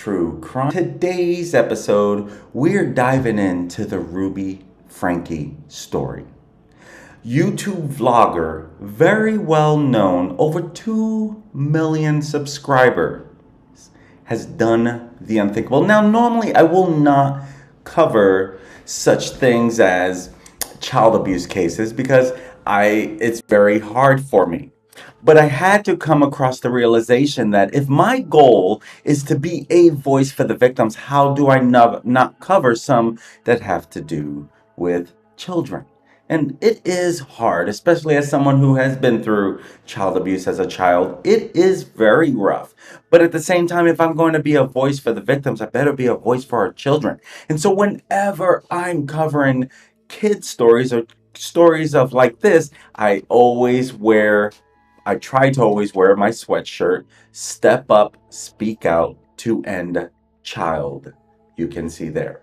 true crime. Today's episode, we're diving into the Franke story. YouTube vlogger, very well known, over 2 million subscribers, has done the unthinkable. Now, normally I will not cover such things as child abuse cases because it's very hard for me. But I had to come across the realization that if my goal is to be a voice for the victims, how do I not cover some that have to do with children? And it is hard, especially as someone who has been through child abuse as a child. It is very rough. But at the same time, if I'm going to be a voice for the victims, I better be a voice for our children. And so whenever I'm covering kid stories or stories of like this, I try to always wear my sweatshirt, step up, speak out to end child. You can see there.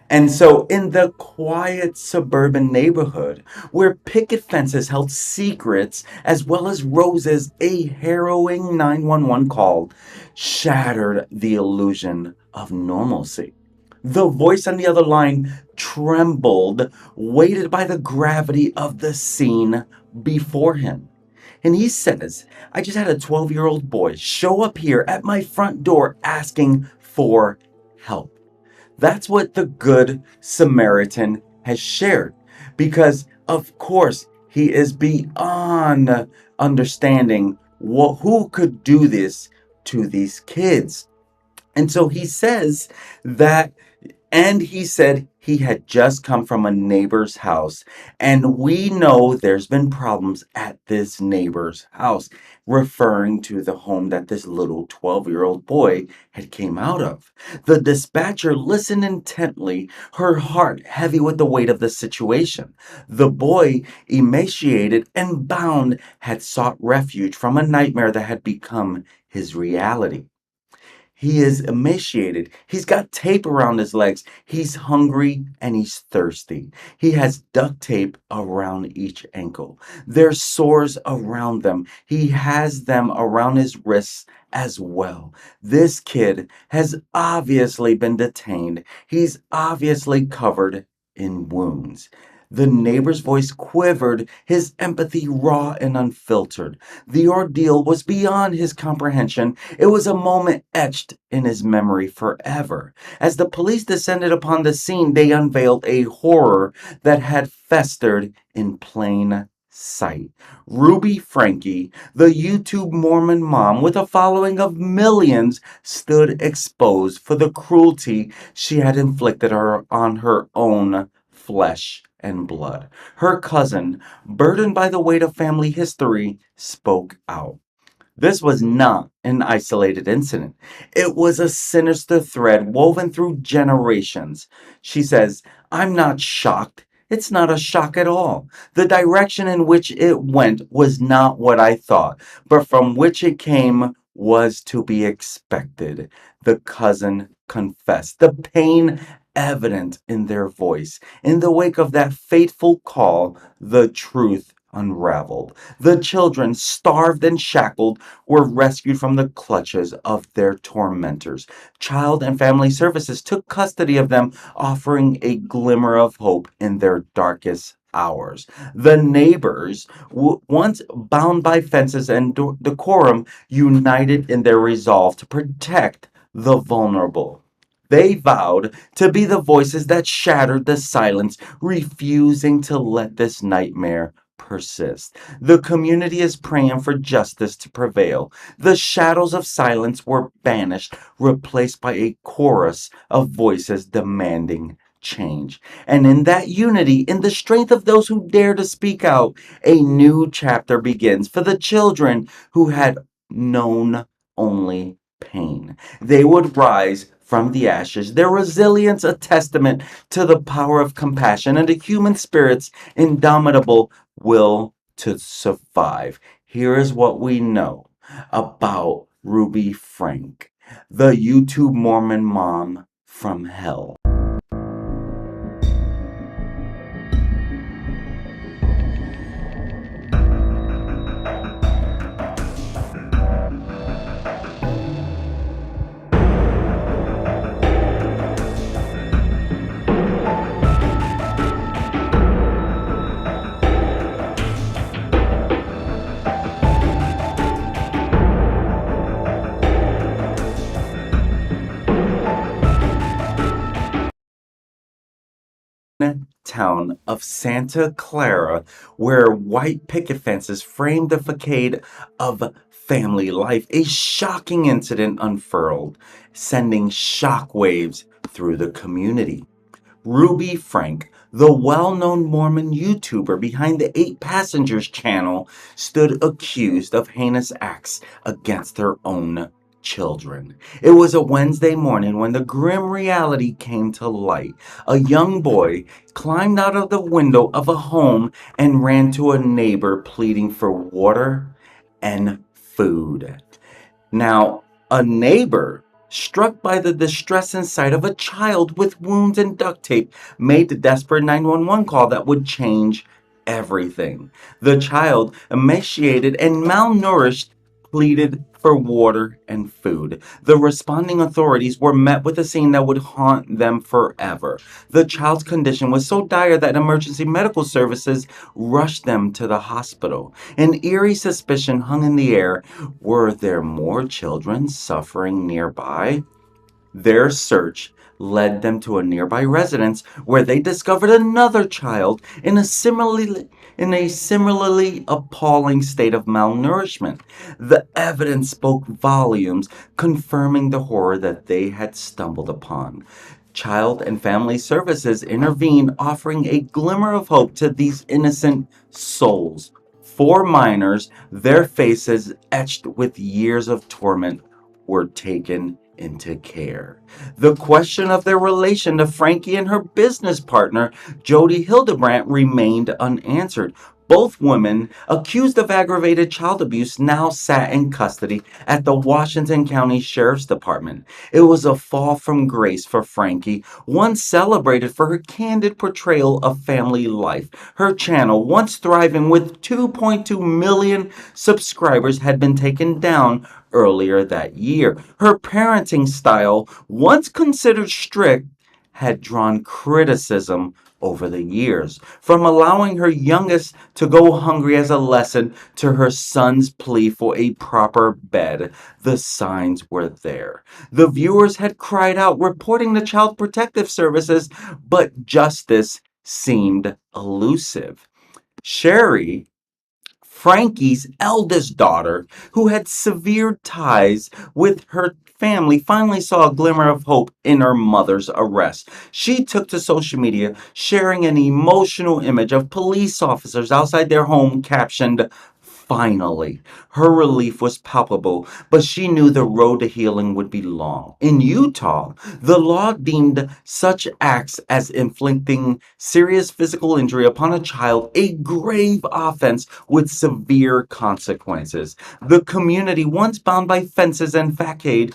And so in the quiet suburban neighborhood where picket fences held secrets as well as roses, a harrowing 911 call shattered the illusion of normalcy. The voice on the other line trembled, weighted by the gravity of the scene before him. And he says, I just had a 12-year-old boy show up here at my front door asking for help. That's what the Good Samaritan has shared. Because, of course, he is beyond understanding who could do this to these kids. And so he says that, and he said he had just come from a neighbor's house. And we know there's been problems at this neighbor's house, referring to the home that this little 12-year-old boy had came out of. The dispatcher listened intently, her heart heavy with the weight of the situation. The boy, emaciated and bound, had sought refuge from a nightmare that had become his reality. He is emaciated. He's got tape around his legs. He's hungry and he's thirsty. He has duct tape around each ankle. There's sores around them. He has them around his wrists as well. This kid has obviously been detained. He's obviously covered in wounds. The neighbor's voice quivered, his empathy raw and unfiltered. The ordeal was beyond his comprehension. It was a moment etched in his memory forever. As the police descended upon the scene, they unveiled a horror that had festered in plain sight. Franke, the YouTube Mormon mom with a following of millions, stood exposed for the cruelty she had inflicted on her own flesh and blood. Her cousin, burdened by the weight of family history, spoke out. This was not an isolated incident. It was a sinister thread woven through generations. She says, I'm not shocked. It's not a shock at all. The direction in which it went was not what I thought, but from which it came was to be expected. The cousin confessed, the pain evident in their voice. In the wake of that fateful call, the truth unraveled. The children, starved and shackled, were rescued from the clutches of their tormentors. Child and Family Services took custody of them, offering a glimmer of hope in their darkest hours. The neighbors, once bound by fences and decorum, united in their resolve to protect the vulnerable. They vowed to be the voices that shattered the silence, refusing to let this nightmare persist. The community is praying for justice to prevail. The shadows of silence were banished, replaced by a chorus of voices demanding change. And in that unity, in the strength of those who dare to speak out, a new chapter begins for the children who had known only pain. They would rise from the ashes, their resilience a testament to the power of compassion and the human spirit's indomitable will to survive. Here is what we know about Franke, the YouTube Mormon mom from hell. town of Santa Clara, where white picket fences framed the facade of family life, a shocking incident unfurled, sending shockwaves through the community. Ruby Frank, the well known Mormon YouTuber behind the Eight Passengers channel, stood accused of heinous acts against her own children. It was a Wednesday morning when the grim reality came to light. A young boy climbed out of the window of a home and ran to a neighbor pleading for water and food. Now, a neighbor, struck by the distressing sight of a child with wounds and duct tape, made the desperate 911 call that would change everything. The child, emaciated and malnourished, pleaded for water and food. The responding authorities were met with a scene that would haunt them forever. The child's condition was so dire that emergency medical services rushed them to the hospital. An eerie suspicion hung in the air. Were there more children suffering nearby? Their search led them to a nearby residence where they discovered another child in a similarly appalling state of malnourishment. The evidence spoke volumes, confirming the horror that they had stumbled upon. Child and Family Services intervened, offering a glimmer of hope to these innocent souls. Four minors, their faces etched with years of torment, were taken into care. The question of their relation to Frankie and her business partner, Jody Hildebrandt, remained unanswered. Both women, accused of aggravated child abuse, now sat in custody at the Washington County Sheriff's Department. It was a fall from grace for Frankie, once celebrated for her candid portrayal of family life. Her channel, once thriving with 2.2 million subscribers, had been taken down earlier that year. Her parenting style, once considered strict, had drawn criticism over the years. From allowing her youngest to go hungry as a lesson to her son's plea for a proper bed, the signs were there. The viewers had cried out, reporting the Child Protective Services, but justice seemed elusive. Sherry, Frankie's eldest daughter, who had severed ties with her family, finally saw a glimmer of hope in her mother's arrest. She took to social media, sharing an emotional image of police officers outside their home, captioned, "Finally." Her relief was palpable, but she knew the road to healing would be long. In Utah, the law deemed such acts as inflicting serious physical injury upon a child a grave offense with severe consequences. The community, once bound by fences and facade,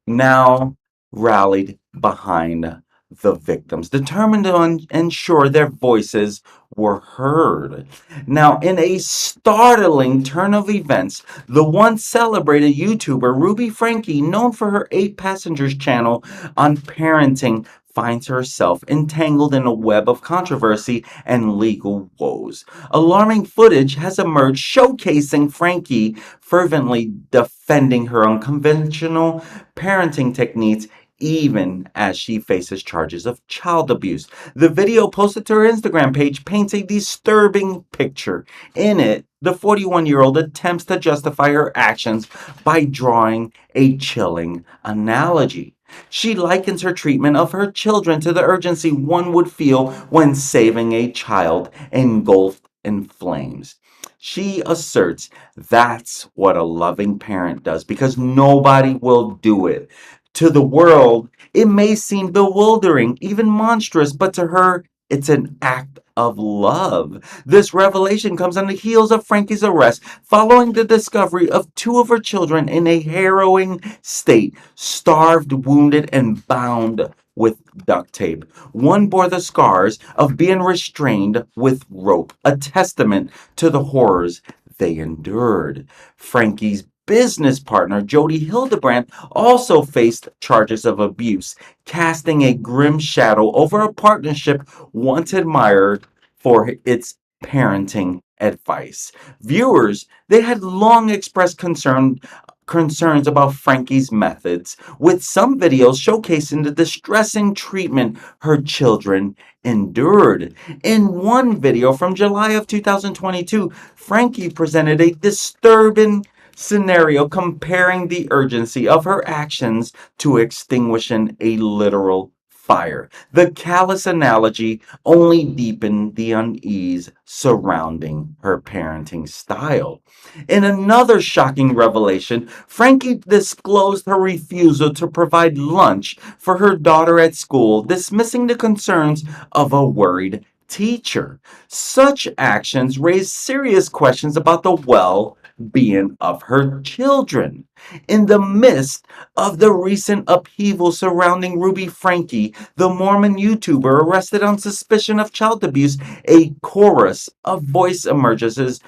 now rallied behind the victims, determined to ensure their voices were heard. Now, in a startling turn of events, the once celebrated YouTuber Ruby Franke, known for her Eight Passengers channel on parenting, finds herself entangled in a web of controversy and legal woes. Alarming footage has emerged showcasing Frankie fervently defending her unconventional parenting techniques even as she faces charges of child abuse. The video posted to her Instagram page paints a disturbing picture. In it, the 41-year-old attempts to justify her actions by drawing a chilling analogy. She likens her treatment of her children to the urgency one would feel when saving a child engulfed in flames. She asserts that's what a loving parent does because nobody will do it. To the world, it may seem bewildering, even monstrous, but to her, it's an act of love. This revelation comes on the heels of Frankie's arrest following the discovery of two of her children in a harrowing state, starved, wounded, and bound with duct tape. One bore the scars of being restrained with rope, a testament to the horrors they endured. Frankie's business partner, Jody Hildebrandt, also faced charges of abuse, casting a grim shadow over a partnership once admired for its parenting advice. Viewers, they had long expressed concern concerns about Frankie's methods, with some videos showcasing the distressing treatment her children endured. In one video from July of 2022, Frankie presented a disturbing scenario comparing the urgency of her actions to extinguishing a literal fire. The callous analogy only deepened the unease surrounding her parenting style. In another shocking revelation, Frankie disclosed her refusal to provide lunch for her daughter at school, dismissing the concerns of a worried teacher. Such actions raise serious questions about the well being of her children. In the midst of the recent upheaval surrounding Ruby Franke, the Mormon YouTuber arrested on suspicion of child abuse, a chorus of voice emerges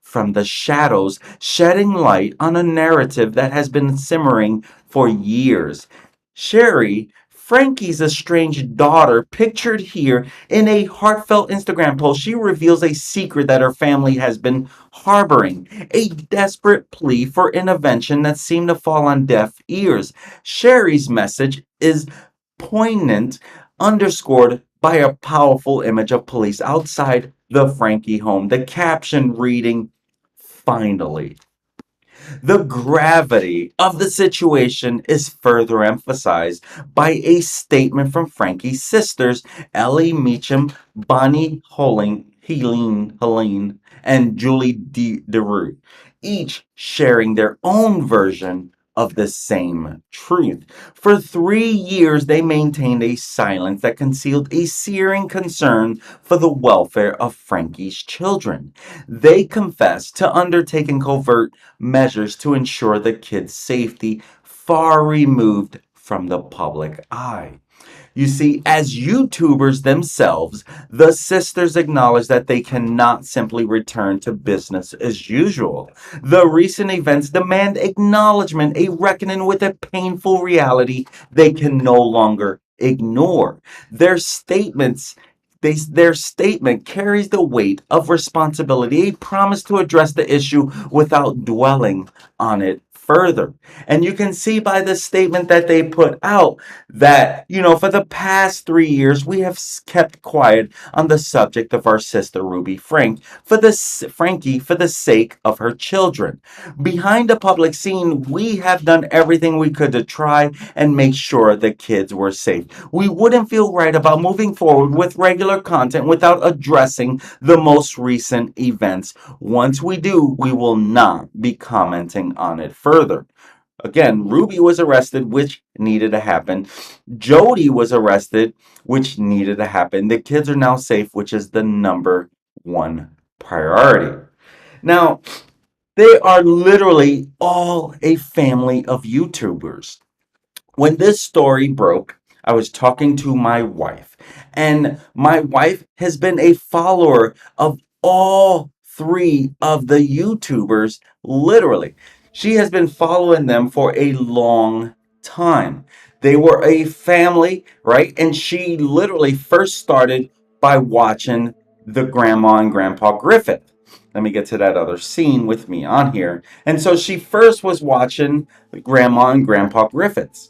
from the shadows, shedding light on a narrative that has been simmering for years. Sherry, Frankie's estranged daughter, pictured here in a heartfelt Instagram post, she reveals a secret that her family has been harboring, a desperate plea for intervention that seemed to fall on deaf ears. Sherry's message is poignant, underscored by a powerful image of police outside the Frankie home. The caption reading, "Finally." The gravity of the situation is further emphasized by a statement from Frankie's sisters, Ellie Meacham, Bonnie Helene, and Julie DeRue, each sharing their own version of the same truth. For 3 years, they maintained a silence that concealed a searing concern for the welfare of Frankie's children. They confessed to undertaking covert measures to ensure the kids' safety, far removed from the public eye. You see, as YouTubers themselves, the sisters acknowledge that they cannot simply return to business as usual. The recent events demand acknowledgement, a reckoning with a painful reality they can no longer ignore. Their statements their statement carries the weight of responsibility, a promise to address the issue without dwelling on it further. And you can see by the statement that they put out that, for the past 3 years, we have kept quiet on the subject of our sister Ruby Frankie, for the sake of her children. Behind the public scene, we have done everything we could to try and make sure the kids were safe. We wouldn't feel right about moving forward with regular content without addressing the most recent events. Once we do, we will not be commenting on it further. Again, Ruby was arrested, which needed to happen. Jody was arrested, which needed to happen. The kids are now safe, which is the number one priority. Now, they are literally all a family of YouTubers. When this story broke, I was talking to my wife, and my wife has been a follower of all three of the YouTubers, literally. She has been following them for a long time. They were a family, right? And she literally first started by watching the Grandma and Grandpa Griffith. Let me get to that other scene with me on here. And so she first was watching Grandma and Grandpa Griffiths.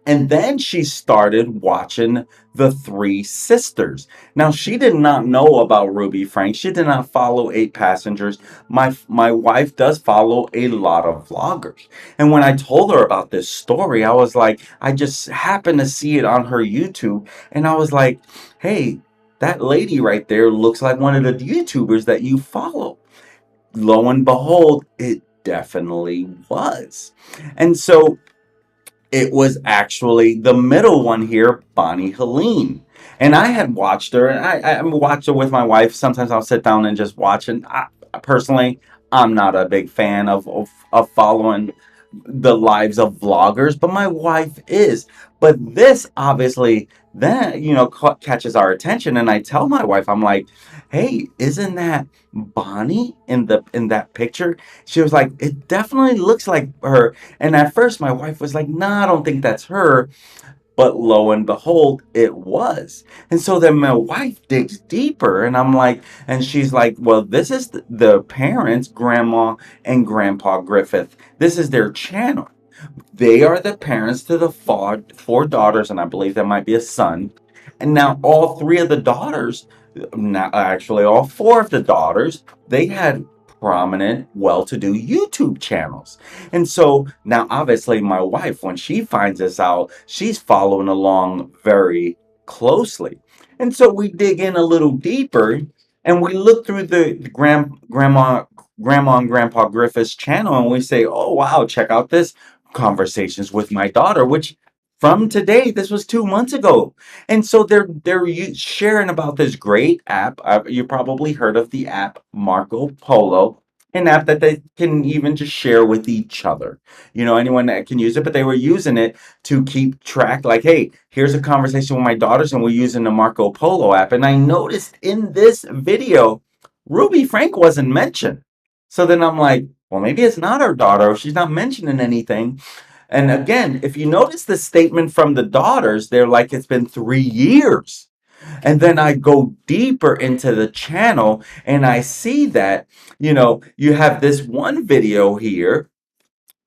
And then she started watching the three sisters. Now, she did not know about Ruby Frank. She did not follow Eight Passengers. My wife does follow a lot of vloggers. And when I told her about this story, I was like, I just happened to see it on her YouTube. And I was like, hey, that lady right there looks like one of the YouTubers that you follow. Lo and behold, it definitely was. And so it was actually the middle one here, Bonnie Helene. And I had watched her, and I watched her with my wife. Sometimes I'll sit down and just watch. And personally, I'm not a big fan of following the lives of vloggers, but my wife is. But this obviously then, catches our attention. And I tell my wife, I'm like, hey, isn't that Bonnie in that picture? She was like, it definitely looks like her. And at first my wife was like, nah, I don't think that's her. But lo and behold, it was. And so then my wife digs deeper, and I'm like, and she's like, well, this is the parents, Grandma and Grandpa Griffith. This is their channel. They are the parents to the four daughters, and I believe there might be a son. And now all three of the daughters, now actually all four of the daughters, they had prominent, well-to-do YouTube channels. And so now obviously my wife, when she finds this out, she's following along very closely. And so we dig in a little deeper and we look through the grandma and grandpa Griffith's channel and we say, oh wow, check out this conversations with my daughter, which from today, this was 2 months ago. And so they're sharing about this great app. You probably heard of the app Marco Polo, an app that they can even just share with each other. You know, anyone that can use it, but they were using it to keep track. Like, hey, here's a conversation with my daughters, and we're using the Marco Polo app. And I noticed in this video, Ruby Frank wasn't mentioned. So then I'm like, well, maybe it's not her daughter. She's not mentioning anything. And again, if you notice the statement from the daughters, they're like, it's been 3 years. And then I go deeper into the channel and I see that, you have this one video here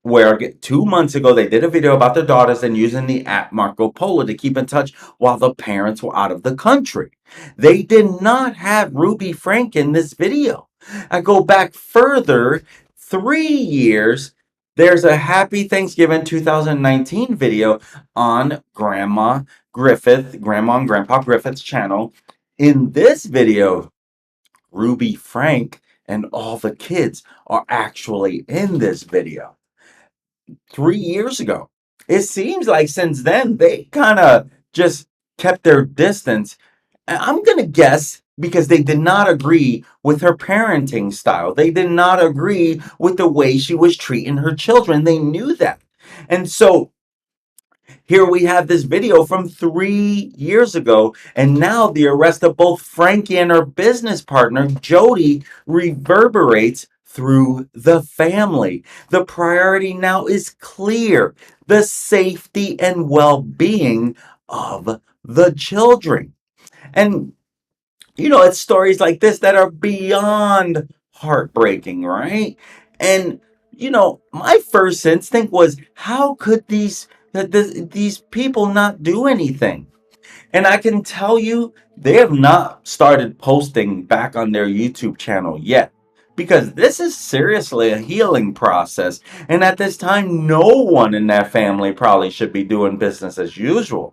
where 2 months ago they did a video about their daughters and using the app Marco Polo to keep in touch while the parents were out of the country. They did not have Ruby Frank in this video. I go back further 3 years. There's a Happy Thanksgiving 2019 video on Grandma and Grandpa Griffith's channel. In this video, Ruby Frank and all the kids are actually in this video. 3 years ago. It seems like since then they kind of just kept their distance. And I'm going to guess because they did not agree with her parenting style. They did not agree with the way she was treating her children. They knew that. And so here we have this video from 3 years ago, and now the arrest of both Frankie and her business partner, Jody, reverberates through the family. The priority now is clear: the safety and well-being of the children. And it's stories like this that are beyond heartbreaking, right? And my first instinct was, how could these people not do anything? And I can tell you, they have not started posting back on their YouTube channel yet. Because this is seriously a healing process. And at this time, no one in that family probably should be doing business as usual.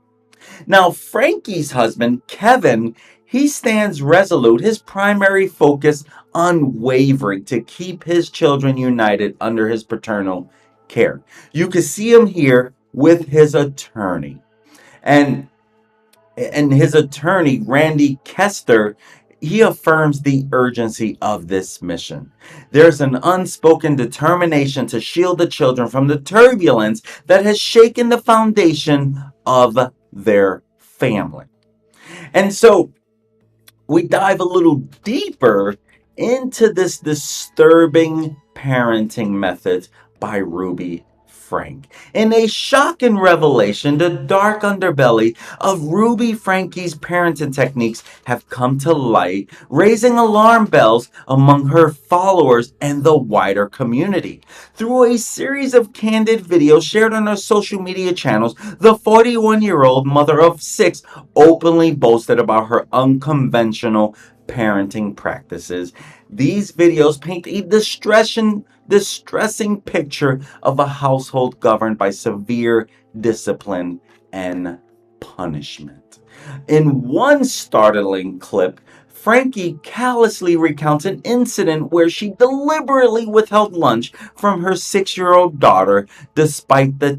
Now, Frankie's husband, Kevin, he stands resolute, his primary focus unwavering to keep his children united under his paternal care. You can see him here with his attorney. And his attorney, Randy Kester, he affirms the urgency of this mission. There's an unspoken determination to shield the children from the turbulence that has shaken the foundation of their family. And so we dive a little deeper into this disturbing parenting method by Ruby Frank. In a shocking revelation, the dark underbelly of Ruby Frankie's parenting techniques have come to light, raising alarm bells among her followers and the wider community. Through a series of candid videos shared on her social media channels, the 41-year-old mother of six openly boasted about her unconventional parenting practices. These videos paint a distressing picture of a household governed by severe discipline and punishment. In one startling clip, Frankie callously recounts an incident where she deliberately withheld lunch from her 6-year-old daughter despite the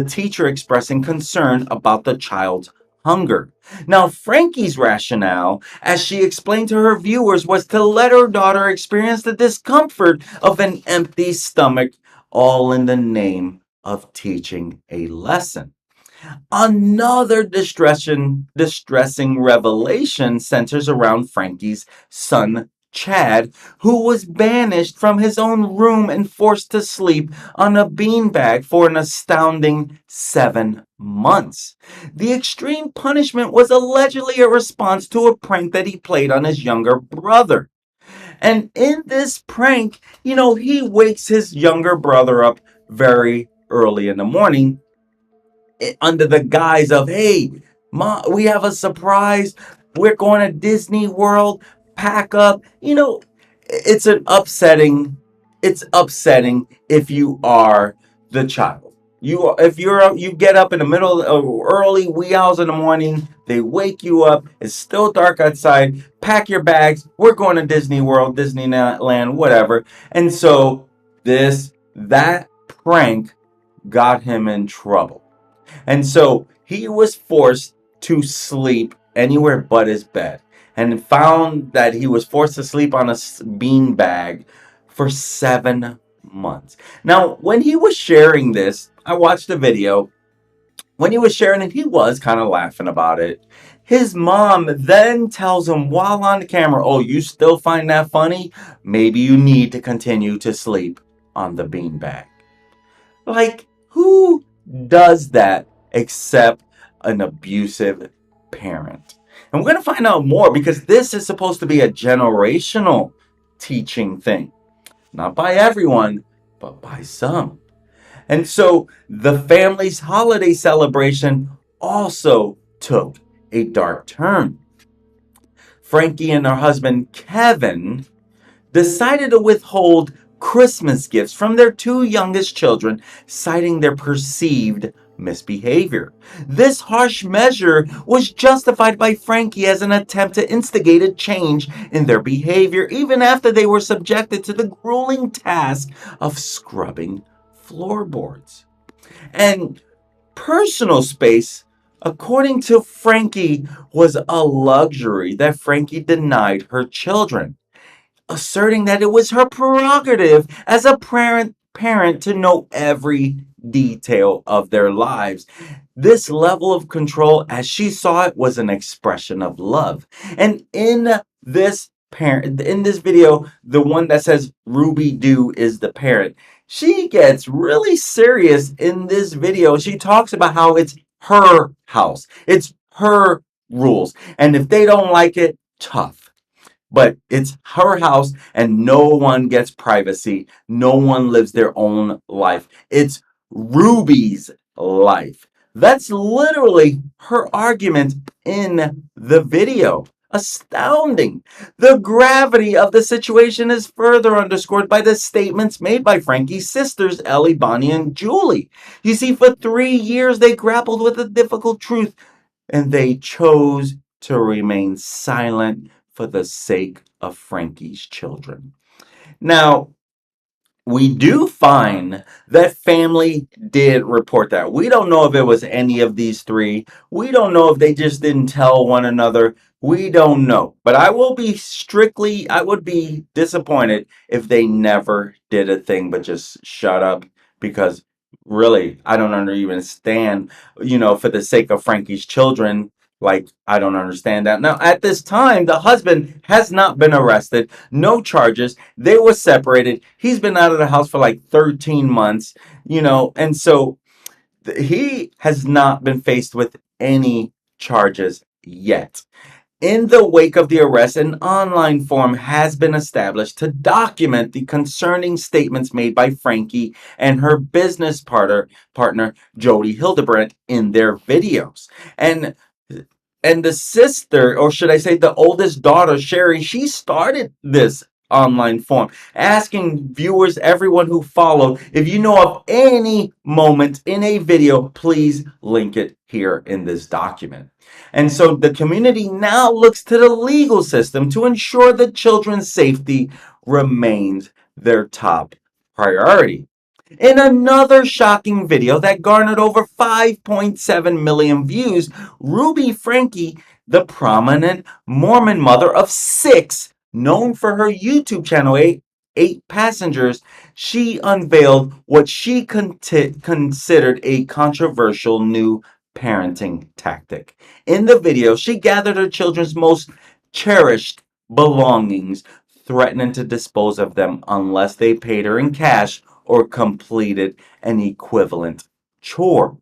teacher expressing concern about the child's hunger. Now, Frankie's rationale, as she explained to her viewers, was to let her daughter experience the discomfort of an empty stomach, all in the name of teaching a lesson. Another distressing revelation centers around Frankie's son, Chad, who was banished from his own room and forced to sleep on a beanbag for an astounding 7 months. The extreme punishment was allegedly a response to a prank that he played on his younger brother. And in this prank, he wakes his younger brother up very early in the morning under the guise of, hey, Mom, we have a surprise. We're going to Disney World. Pack up. It's an upsetting. It's upsetting if you are the child. If you get up in the middle of early wee hours in the morning, they wake you up. It's still dark outside. Pack your bags. We're going to Disney World, Disneyland, whatever. And so that prank got him in trouble. And so he was forced to sleep anywhere but his bed, and found that he was forced to sleep on a bean bag for 7 months. Now, when he was sharing this, I watched the video. When he was sharing it, he was kind of laughing about it. His mom then tells him while on the camera, oh, you still find that funny? Maybe you need to continue to sleep on the beanbag. Like, who does that except an abusive parent? And we're going to find out more, because this is supposed to be a generational teaching thing. Not by everyone, but by some. And so the family's holiday celebration also took a dark turn. Frankie and her husband, Kevin, decided to withhold Christmas gifts from their two youngest children, citing their perceived misbehavior. This harsh measure was justified by Frankie as an attempt to instigate a change in their behavior, even after they were subjected to the grueling task of scrubbing floorboards. And personal space, according to Frankie, was a luxury that Frankie denied her children, asserting that it was her prerogative as a parent to know every detail of their lives. This level of control, as she saw it, was an expression of love. And in this video, the one that says Ruby Doo is the parent, she gets really serious in this video. She talks about how it's her house, it's her rules, and if they don't like it, tough. But it's her house, and no one gets privacy. No one lives their own life. It's Ruby's life. That's literally her argument in the video. Astounding. The gravity of the situation is further underscored by the statements made by Frankie's sisters, Ellie, Bonnie, and Julie. You see, for 3 years they grappled with a difficult truth, and they chose to remain silent for the sake of Frankie's children. Now, we do find that family did report that. We don't know if it was any of these three. We don't know if they just didn't tell one another. We don't know. But I would be disappointed if they never did a thing but just shut up, because really, I don't understand, for the sake of Frankie's children. Like, I don't understand that. Now, at this time, the husband has not been arrested. No charges. They were separated. He's been out of the house for like 13 months, and so he has not been faced with any charges yet. In the wake of the arrest, an online forum has been established to document the concerning statements made by Frankie and her business partner Jody Hildebrandt in their videos. And the sister, or should I say the oldest daughter, Sherry, she started this online forum, asking viewers, everyone who followed, if you know of any moment in a video, please link it here in this document. And so the community now looks to the legal system to ensure that children's safety remains their top priority. In another shocking video that garnered over 5.7 million views, Ruby Franke, the prominent Mormon mother of 6, known for her YouTube channel, Eight Passengers, she unveiled what she considered a controversial new parenting tactic. In the video, she gathered her children's most cherished belongings, threatening to dispose of them unless they paid her in cash or completed an equivalent chore.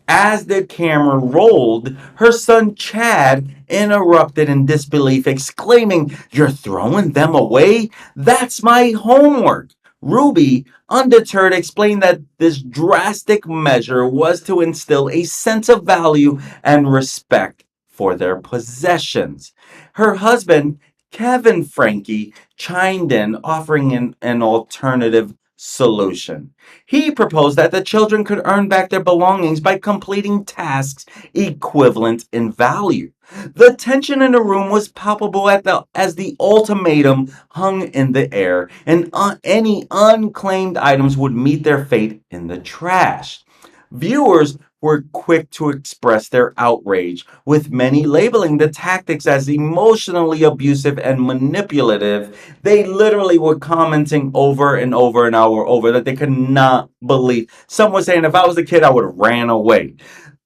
As the camera rolled, her son Chad interrupted in disbelief, exclaiming, "You're throwing them away? That's my homework." Ruby, undeterred, explained that this drastic measure was to instill a sense of value and respect for their possessions. Her husband, Kevin Franke, chimed in, offering an alternative solution. He proposed that the children could earn back their belongings by completing tasks equivalent in value. The tension in the room was palpable as the ultimatum hung in the air, and any unclaimed items would meet their fate in the trash. Viewers were quick to express their outrage, with many labeling the tactics as emotionally abusive and manipulative. They literally were commenting over and over and over that they could not believe. Some were saying, if I was a kid, I would have ran away.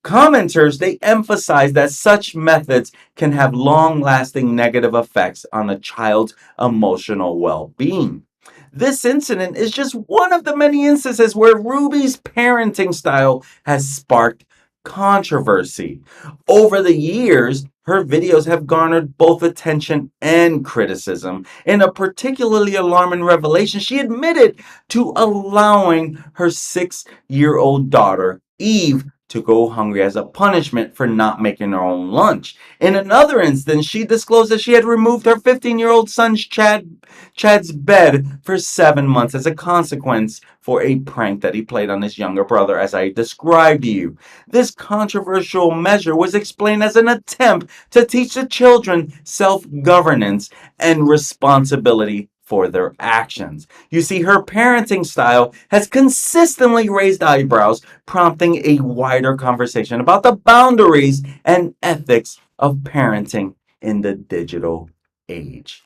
Commenters, they emphasize that such methods can have long-lasting negative effects on a child's emotional well-being. This incident is just one of the many instances where Ruby's parenting style has sparked controversy. Over the years, her videos have garnered both attention and criticism. In a particularly alarming revelation, she admitted to allowing her 6-year-old daughter, Eve, to go hungry as a punishment for not making her own lunch. In another instance, she disclosed that she had removed her 15-year-old son's Chad's bed for 7 months as a consequence for a prank that he played on his younger brother, as I described to you. This controversial measure was explained as an attempt to teach the children self-governance and responsibility for their actions. You see, her parenting style has consistently raised eyebrows, prompting a wider conversation about the boundaries and ethics of parenting in the digital age.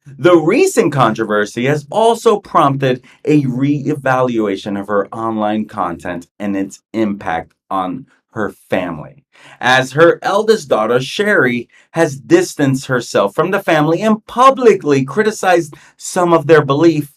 The recent controversy has also prompted a reevaluation of her online content and its impact on her family. As her eldest daughter, Sherry, has distanced herself from the family and publicly criticized some of their beliefs,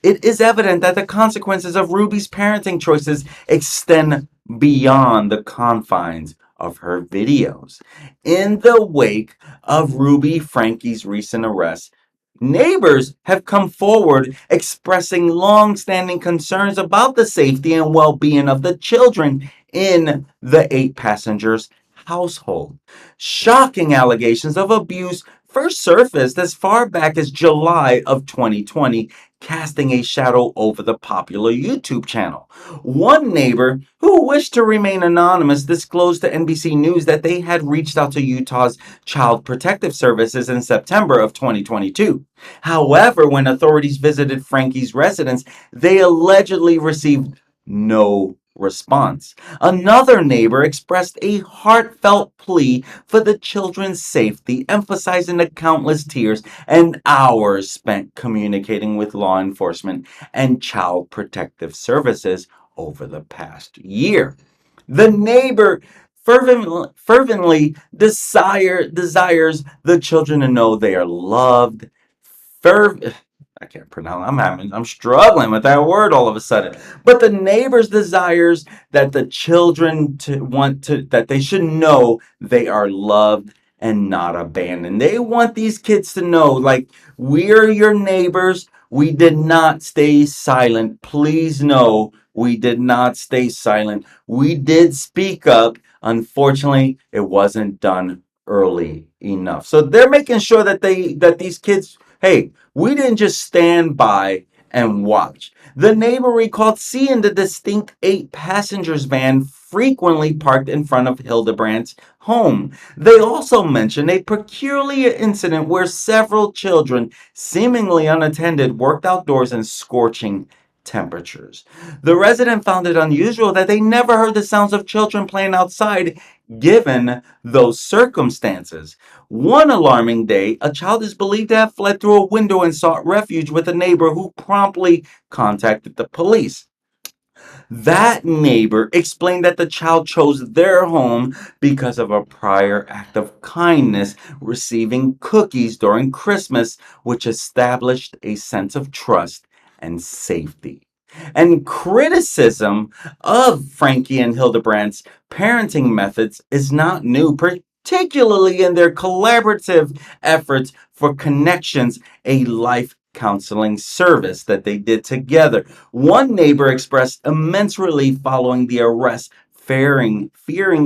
it is evident that the consequences of Ruby's parenting choices extend beyond the confines of her videos. In the wake of Ruby Franke's recent arrest, neighbors have come forward expressing long-standing concerns about the safety and well-being of the children in the 8 passengers household. Shocking allegations of abuse first surfaced as far back as July of 2020, casting a shadow over the popular YouTube channel. One neighbor, who wished to remain anonymous, disclosed to NBC News that they had reached out to Utah's Child Protective Services in September of 2022. However, when authorities visited Franke's residence, they allegedly received no response. Another neighbor expressed a heartfelt plea for the children's safety, emphasizing the countless tears and hours spent communicating with law enforcement and child protective services over the past year. The neighbor fervently desires the children to know they are loved. I can't pronounce. I'm struggling with that word all of a sudden. But the neighbors desires that the children that they should know they are loved and not abandoned. They want these kids to know, like, we're your neighbors. We did not stay silent. Please know we did not stay silent. We did speak up. Unfortunately, it wasn't done early enough. So they're making sure that these kids, hey, we didn't just stand by and watch. The neighbor recalled seeing the distinct 8 passengers van frequently parked in front of Hildebrandt's home. They also mentioned a peculiar incident where several children, seemingly unattended, worked outdoors in scorching temperatures. The resident found it unusual that they never heard the sounds of children playing outside given those circumstances. One alarming day, a child is believed to have fled through a window and sought refuge with a neighbor who promptly contacted the police. That neighbor explained that the child chose their home because of a prior act of kindness, receiving cookies during Christmas, which established a sense of trust and safety. And criticism of Frankie and Hildebrandt's parenting methods is not new, particularly in their collaborative efforts for Connections, a life counseling service that they did together. One neighbor expressed immense relief following the arrest, fearing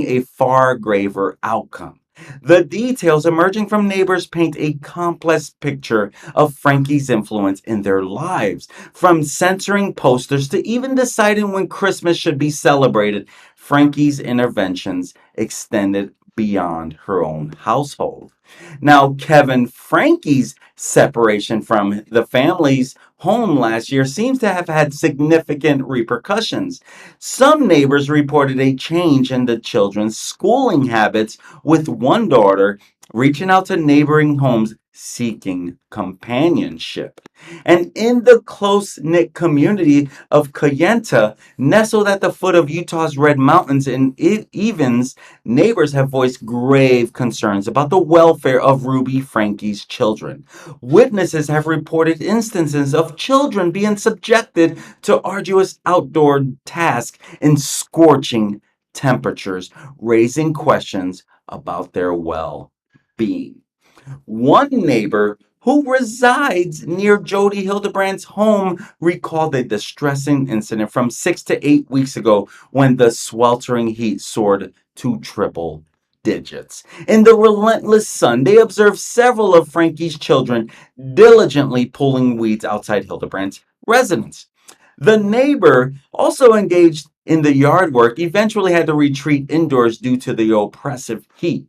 a far graver outcome. The details emerging from neighbors paint a complex picture of Frankie's influence in their lives. From censoring posters to even deciding when Christmas should be celebrated, Frankie's interventions extended beyond her own household. Now, Kevin Frankie's separation from the family's home last year seems to have had significant repercussions. Some neighbors reported a change in the children's schooling habits, with one daughter reaching out to neighboring homes seeking companionship. And in the close knit community of Kayenta, nestled at the foot of Utah's Red Mountains in Evans, neighbors have voiced grave concerns about the welfare of Ruby Frankie's children. Witnesses have reported instances of children being subjected to arduous outdoor tasks in scorching temperatures, raising questions about their well being. One neighbor who resides near Jody Hildebrandt's home recalled a distressing incident from 6 to 8 weeks ago when the sweltering heat soared to triple digits. In the relentless sun, they observed several of Frankie's children diligently pulling weeds outside Hildebrandt's residence. The neighbor, also engaged in the yard work, eventually had to retreat indoors due to the oppressive heat.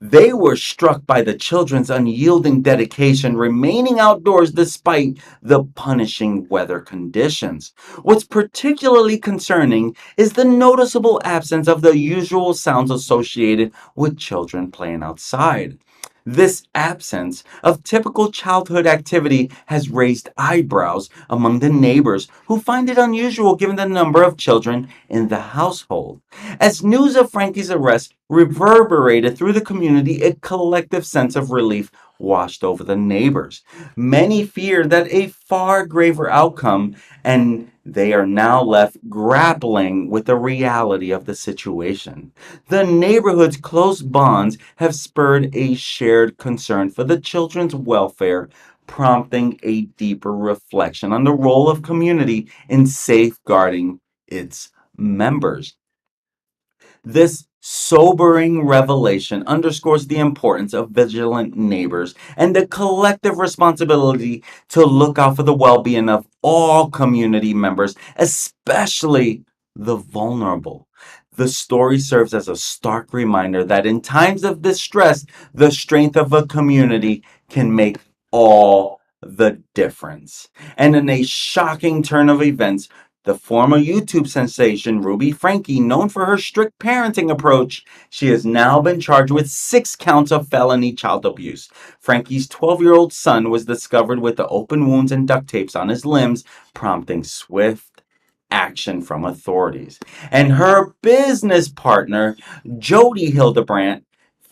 They were struck by the children's unyielding dedication, remaining outdoors despite the punishing weather conditions. What's particularly concerning is the noticeable absence of the usual sounds associated with children playing outside. This absence of typical childhood activity has raised eyebrows among the neighbors who find it unusual given the number of children in the household. As news of Frankie's arrest reverberated through the community, a collective sense of relief washed over the neighbors. Many feared that a far graver outcome, and they are now left grappling with the reality of the situation. The neighborhood's close bonds have spurred a shared concern for the children's welfare, prompting a deeper reflection on the role of community in safeguarding its members. This sobering revelation underscores the importance of vigilant neighbors and the collective responsibility to look out for the well being of all community members, especially the vulnerable. The story serves as a stark reminder that in times of distress, the strength of a community can make all the difference. And in a shocking turn of events, the former YouTube sensation Ruby Franke, known for her strict parenting approach, she has now been charged with 6 counts of felony child abuse. Franke's 12-year-old son was discovered with the open wounds and duct tapes on his limbs, prompting swift action from authorities. And her business partner, Jody Hildebrandt,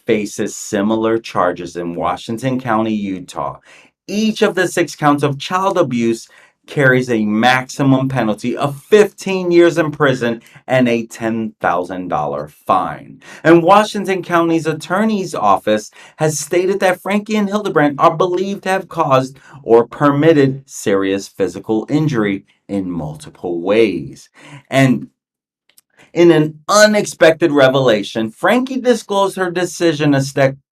faces similar charges in Washington County, Utah. Each of the 6 counts of child abuse carries a maximum penalty of 15 years in prison and a $10,000 fine. And Washington County's attorney's office has stated that Franke and Hildebrandt are believed to have caused or permitted serious physical injury in multiple ways. And in an unexpected revelation, Franke disclosed her decision to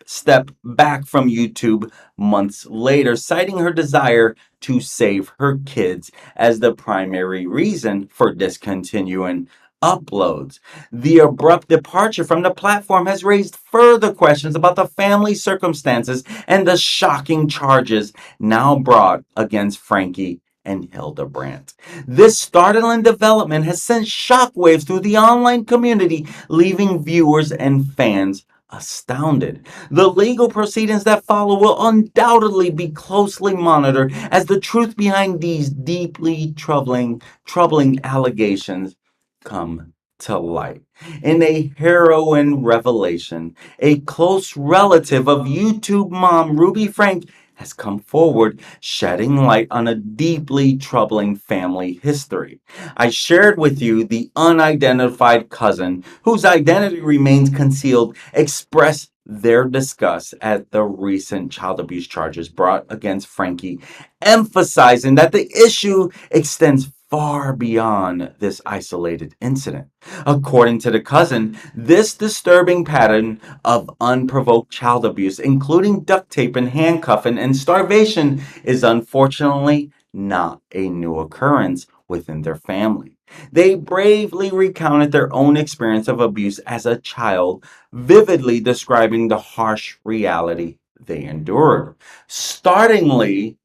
step back from YouTube months later, citing her desire to save her kids as the primary reason for discontinuing uploads. The abrupt departure from the platform has raised further questions about the family circumstances and the shocking charges now brought against Franke and Hildebrandt. This startling development has sent shockwaves through the online community, leaving viewers and fans astounded. The legal proceedings that follow will undoubtedly be closely monitored as the truth behind these deeply troubling allegations come to light. In a harrowing revelation, a close relative of YouTube mom Ruby Frank has come forward, shedding light on a deeply troubling family history. I shared with you the unidentified cousin, whose identity remains concealed, express their disgust at the recent child abuse charges brought against Frankie, emphasizing that the issue extends far beyond this isolated incident. According to the cousin, this disturbing pattern of unprovoked child abuse, including duct tape and handcuffing and starvation, is unfortunately not a new occurrence within their family. They bravely recounted their own experience of abuse as a child, vividly describing the harsh reality they endured. Startlingly,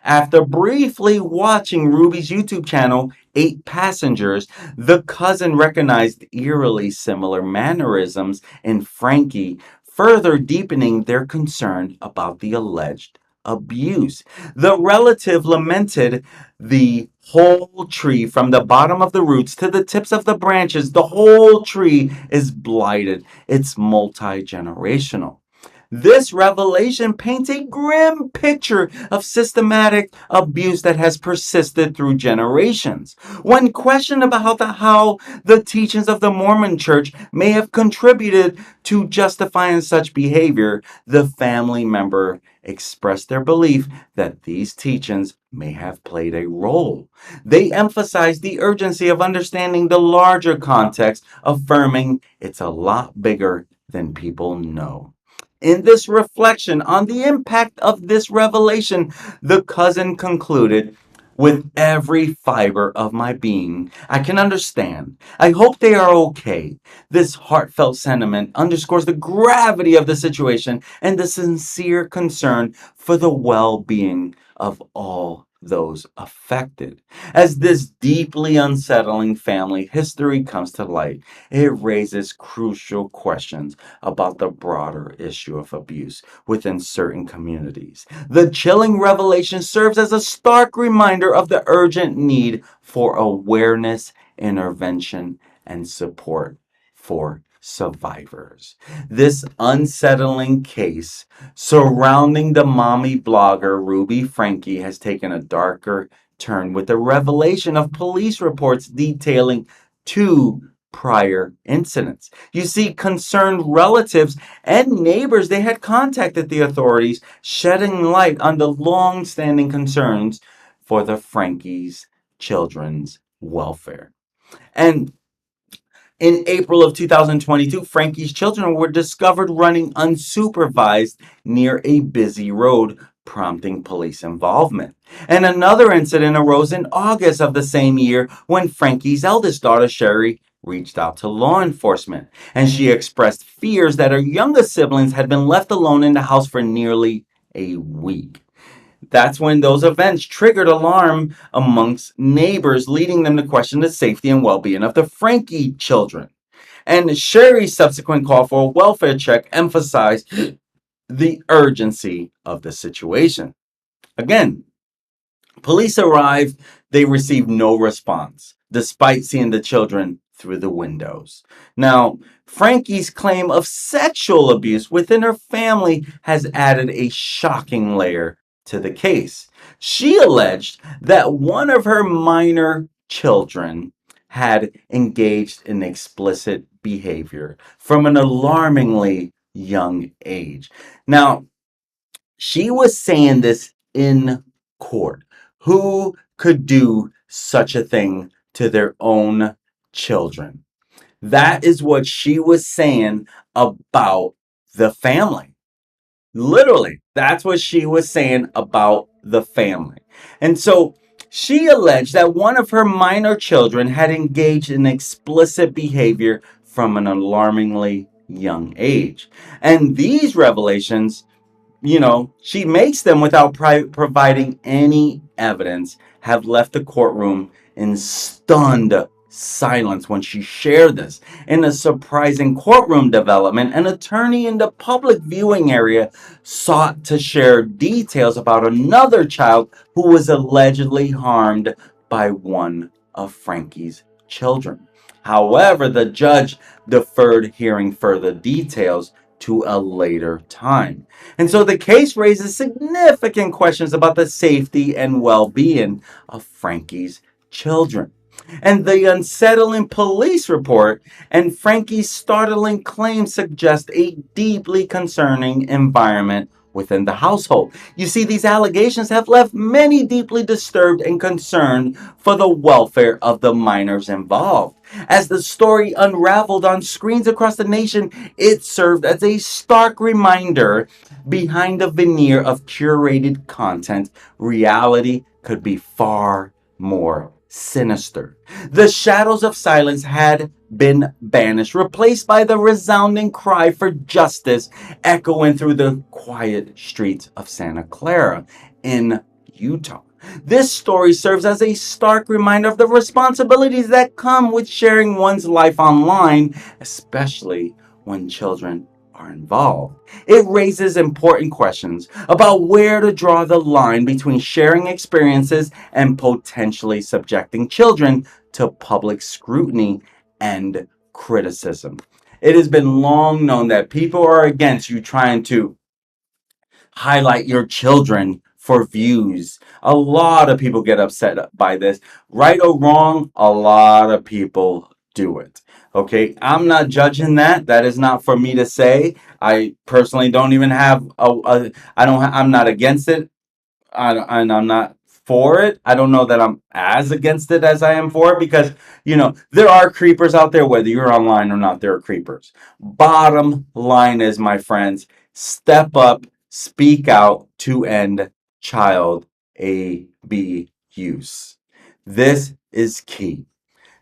after briefly watching Ruby's YouTube channel, Eight Passengers, the cousin recognized eerily similar mannerisms in Frankie, further deepening their concern about the alleged abuse. The relative lamented the whole tree from the bottom of the roots to the tips of the branches. The whole tree is blighted. It's multi-generational. This revelation paints a grim picture of systematic abuse that has persisted through generations. When questioned about how the teachings of the Mormon Church may have contributed to justifying such behavior, the family member expressed their belief that these teachings may have played a role. They emphasized the urgency of understanding the larger context, affirming it's a lot bigger than people know. In this reflection on the impact of this revelation, the cousin concluded, with every fiber of my being, I can understand. I hope they are okay. This heartfelt sentiment underscores the gravity of the situation and the sincere concern for the well-being of all those affected. As this deeply unsettling family history comes to light, it raises crucial questions about the broader issue of abuse within certain communities. The chilling revelation serves as a stark reminder of the urgent need for awareness, intervention, and support for survivors. This unsettling case surrounding the mommy blogger Ruby Franke has taken a darker turn with the revelation of police reports detailing two prior incidents. You see, concerned relatives and neighbors, they had contacted the authorities, shedding light on the long-standing concerns for the Frankie's children's welfare. And in April of 2022, Frankie's children were discovered running unsupervised near a busy road, prompting police involvement. And another incident arose in August of the same year when Frankie's eldest daughter, Sherry, reached out to law enforcement. And she expressed fears that her youngest siblings had been left alone in the house for nearly a week. That's when those events triggered alarm amongst neighbors, leading them to question the safety and well-being of the Frankie children. And Sherry's subsequent call for a welfare check emphasized the urgency of the situation. Again, police arrived, they received no response, despite seeing the children through the windows. Now, Frankie's claim of sexual abuse within her family has added a shocking layer to the case. She alleged that one of her minor children had engaged in explicit behavior from an alarmingly young age. Now, she was saying this in court. Who could do such a thing to their own children? That is what she was saying about the family. Literally, that's what she was saying about the family. And so she alleged that one of her minor children had engaged in explicit behavior from an alarmingly young age. And these revelations, she makes them without providing any evidence, have left the courtroom in stunned silence when she shared this. In a surprising courtroom development, an attorney in the public viewing area sought to share details about another child who was allegedly harmed by one of Franke's children. However, the judge deferred hearing further details to a later time. And so the case raises significant questions about the safety and well being of Franke's children. And the unsettling police report and Frankie's startling claims suggest a deeply concerning environment within the household. You see, these allegations have left many deeply disturbed and concerned for the welfare of the minors involved. As the story unraveled on screens across the nation, it served as a stark reminder behind a veneer of curated content, reality could be far more sinister. The shadows of silence had been banished, replaced by the resounding cry for justice echoing through the quiet streets of Santa Clara in Utah. This story serves as a stark reminder of the responsibilities that come with sharing one's life online, especially when children are involved. It raises important questions about where to draw the line between sharing experiences and potentially subjecting children to public scrutiny and criticism. It has been long known that people are against you trying to highlight your children for views. A lot of people get upset by this. Right or wrong, a lot of people do it. Okay, I'm not judging that. That is not for me to say. I personally don't even have I'm not against it. And I'm not for it. I don't know that I'm as against it as I am for it because, there are creepers out there, whether you're online or not, there are creepers. Bottom line is, my friends, step up, speak out to end child abuse. This is key.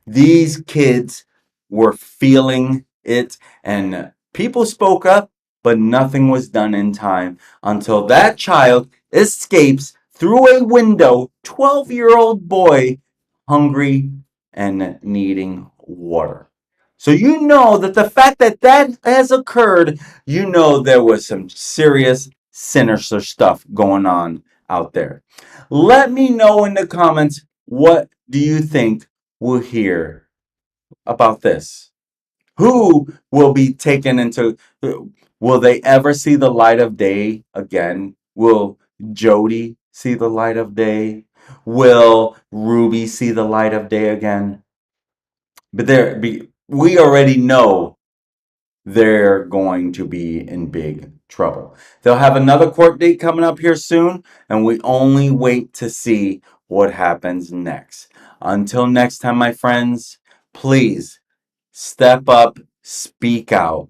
These kids were feeling it, and people spoke up, but nothing was done in time until that child escapes through a window, 12-year-old boy, hungry and needing water. So you know that the fact that that has occurred, there was some serious sinister stuff going on out there. Let me know in the comments, what do you think we'll hear about this? Who will be taken into, will they ever see the light of day again? Will Jody see the light of day? Will Ruby see the light of day again? But we already know they're going to be in big trouble. They'll have another court date coming up here soon, and we only wait to see what happens next. Until next time, my friends, please step up, speak out.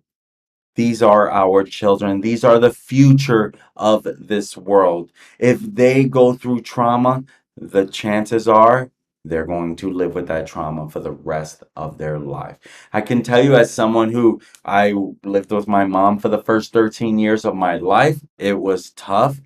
These are our children. These are the future of this world. If they go through trauma, the chances are they're going to live with that trauma for the rest of their life. I can tell you, as someone who I lived with my mom for the first 13 years of my life, it was tough.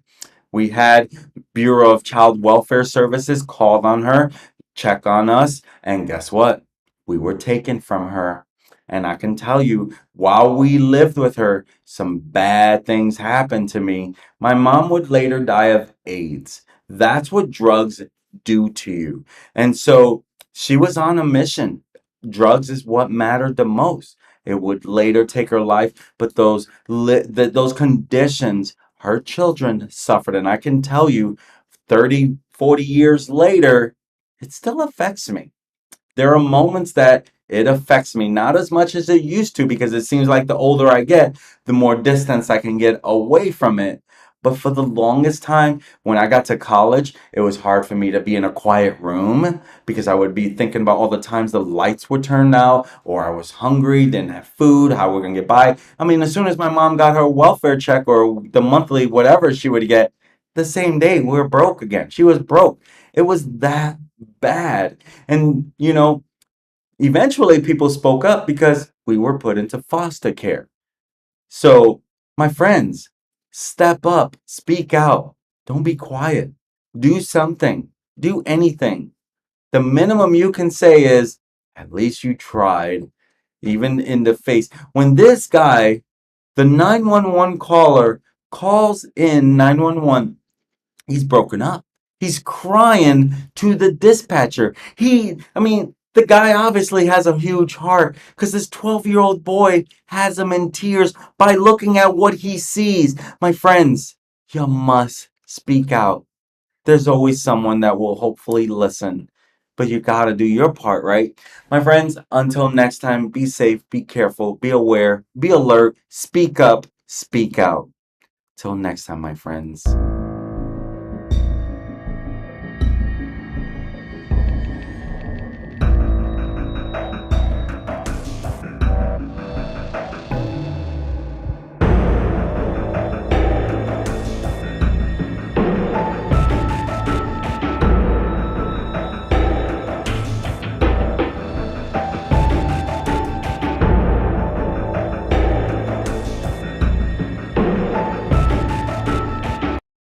We had Bureau of Child Welfare Services called on her, check on us, and guess what? We were taken from her. And I can tell you, while we lived with her, some bad things happened to me. My mom would later die of AIDS. That's what drugs do to you. And so she was on a mission. Drugs is what mattered the most. It would later take her life, but those conditions her children suffered. And I can tell you, 30, 40 years later, it still affects me. There are moments that it affects me, not as much as it used to, because it seems like the older I get, the more distance I can get away from it. But for the longest time, when I got to college, it was hard for me to be in a quiet room because I would be thinking about all the times the lights were turned out, or I was hungry, didn't have food, how we're going to get by. I mean, as soon as my mom got her welfare check or the monthly whatever she would get, the same day we were broke again. She was broke. It was that bad. And, eventually people spoke up because we were put into foster care. So, my friends, step up, speak out. Don't be quiet. Do something. Do anything. The minimum you can say is, at least you tried, even in the face. When this guy, the 911 caller, calls in 911, he's broken up. He's crying to the dispatcher. The guy obviously has a huge heart because this 12-year-old boy has him in tears by looking at what he sees. My friends, you must speak out. There's always someone that will hopefully listen. But you gotta do your part, right? My friends, until next time, be safe, be careful, be aware, be alert, speak up, speak out. Till next time, my friends.